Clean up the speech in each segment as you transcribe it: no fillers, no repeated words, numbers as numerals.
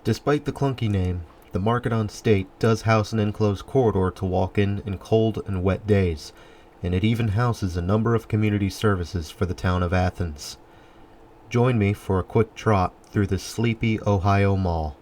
Despite the clunky name, the Market on State does house an enclosed corridor to walk in cold and wet days, and it even houses a number of community services for the town of Athens. Join me for a quick trot through the sleepy Ohio Mall.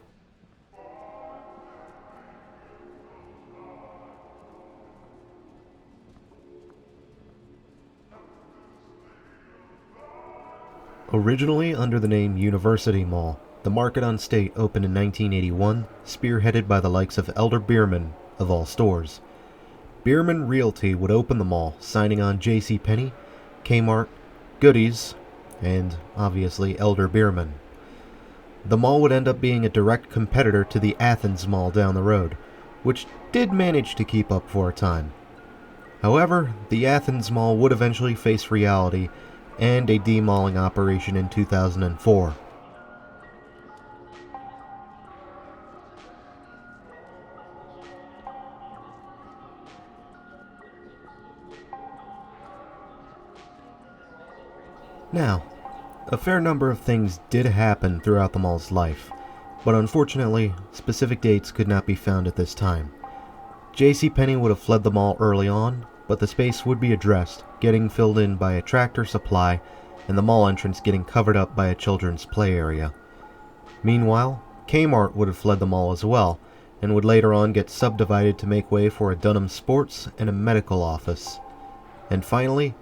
Originally under the name University Mall, the Market on State opened in 1981, spearheaded by the likes of Elder-Beerman, of all stores. Beerman Realty would open the mall, signing on JCPenney, Kmart, Goodies, and, obviously, Elder-Beerman. The mall would end up being a direct competitor to the Athens Mall down the road, which did manage to keep up for a time. However, the Athens Mall would eventually face reality and a demalling operation in 2004. Now, a fair number of things did happen throughout the mall's life, but unfortunately, specific dates could not be found at this time. JCPenney would have fled the mall early on, but the space would be addressed, getting filled in by a Tractor Supply, and the mall entrance getting covered up by a children's play area. Meanwhile, Kmart would have fled the mall as well, and would later on get subdivided to make way for a Dunham Sports and a medical office. And finally,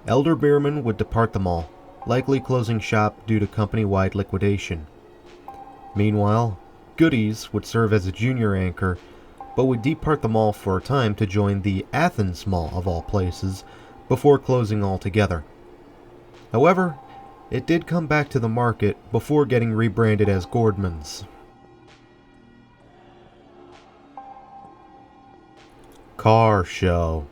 Elder-Beerman would depart the mall, likely closing shop due to company-wide liquidation. Meanwhile, Goodies would serve as a junior anchor, but would depart the mall for a time to join the Athens Mall of all places, before closing altogether. However, it did come back to the market before getting rebranded as Gordman's. Car Show.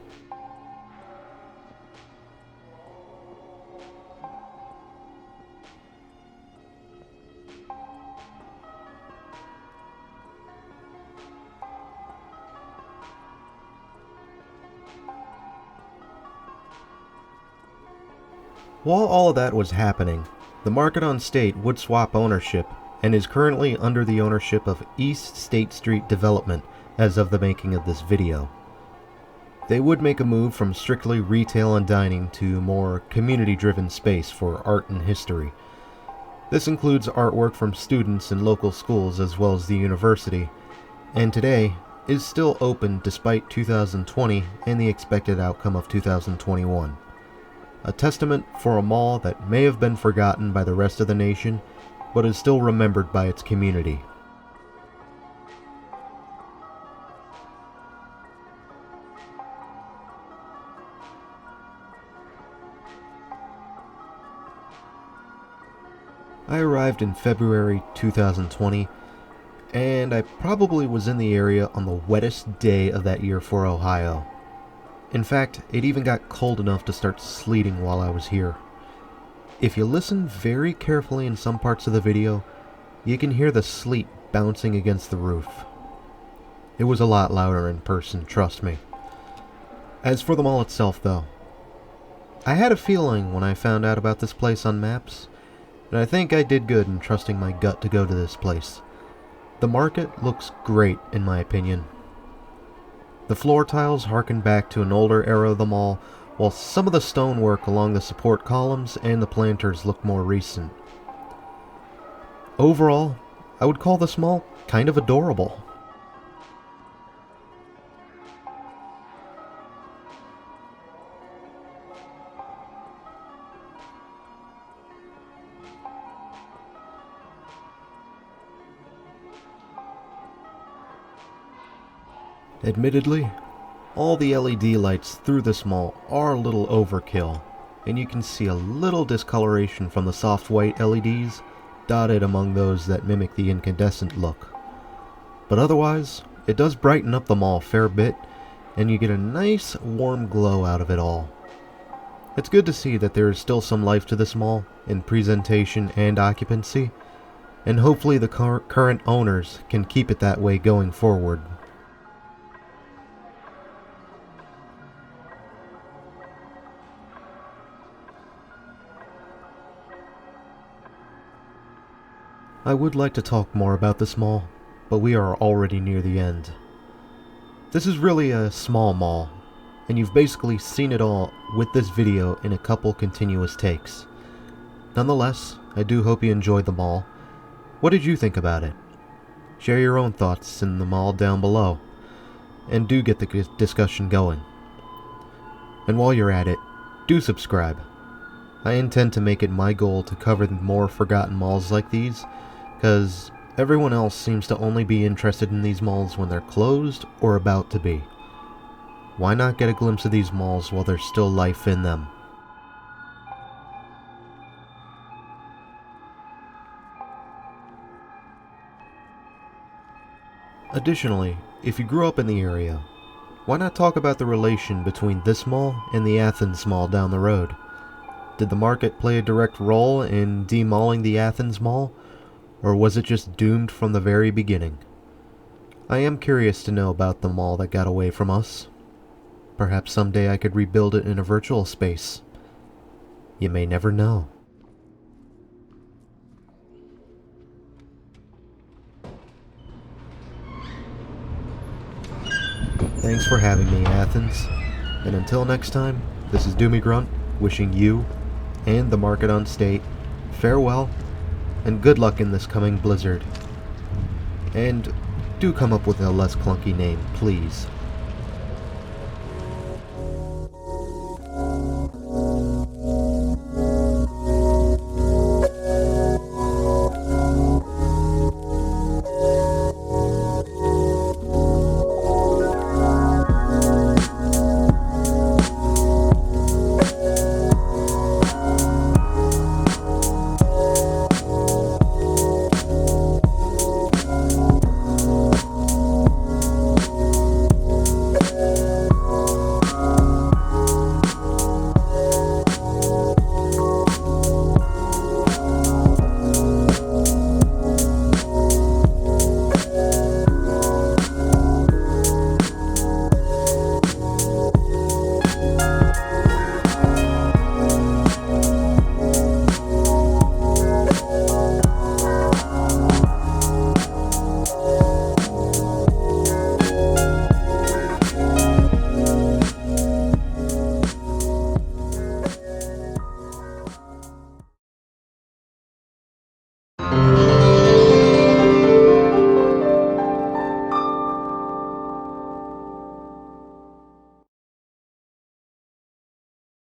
While all of that was happening, the Market on State would swap ownership and is currently under the ownership of East State Street Development as of the making of this video. They would make a move from strictly retail and dining to more community-driven space for art and history. This includes artwork from students in local schools as well as the university, and today is still open despite 2020 and the expected outcome of 2021. A testament for a mall that may have been forgotten by the rest of the nation, but is still remembered by its community. I arrived in February 2020, and I probably was in the area on the wettest day of that year for Ohio. In fact, it even got cold enough to start sleeting while I was here. If you listen very carefully in some parts of the video, you can hear the sleet bouncing against the roof. It was a lot louder in person, trust me. As for the mall itself, though, I had a feeling when I found out about this place on maps, and I think I did good in trusting my gut to go to this place. The market looks great, in my opinion. The floor tiles harken back to an older era of the mall, while some of the stonework along the support columns and the planters look more recent. Overall, I would call this mall kind of adorable. Admittedly, all the LED lights through this mall are a little overkill, and you can see a little discoloration from the soft white LEDs dotted among those that mimic the incandescent look. But otherwise, it does brighten up the mall a fair bit, and you get a nice warm glow out of it all. It's good to see that there is still some life to this mall in presentation and occupancy, and hopefully the current owners can keep it that way going forward. I would like to talk more about this mall, but we are already near the end. This is really a small mall, and you've basically seen it all with this video in a couple continuous takes. Nonetheless, I do hope you enjoyed the mall. What did you think about it? Share your own thoughts in the mall down below, and do get the discussion going. And while you're at it, do subscribe. I intend to make it my goal to cover more forgotten malls like these, because everyone else seems to only be interested in these malls when they're closed or about to be. Why not get a glimpse of these malls while there's still life in them? Additionally, if you grew up in the area, why not talk about the relation between this mall and the Athens Mall down the road? Did the market play a direct role in demauling the Athens Mall, or was it just doomed from the very beginning? I am curious to know about the mall that got away from us. Perhaps someday I could rebuild it in a virtual space. You may never know. Thanks for having me, Athens. And until next time, this is Doomie Grunt, wishing you and the market on state farewell and good luck in this coming blizzard. And do come up with a less clunky name, please.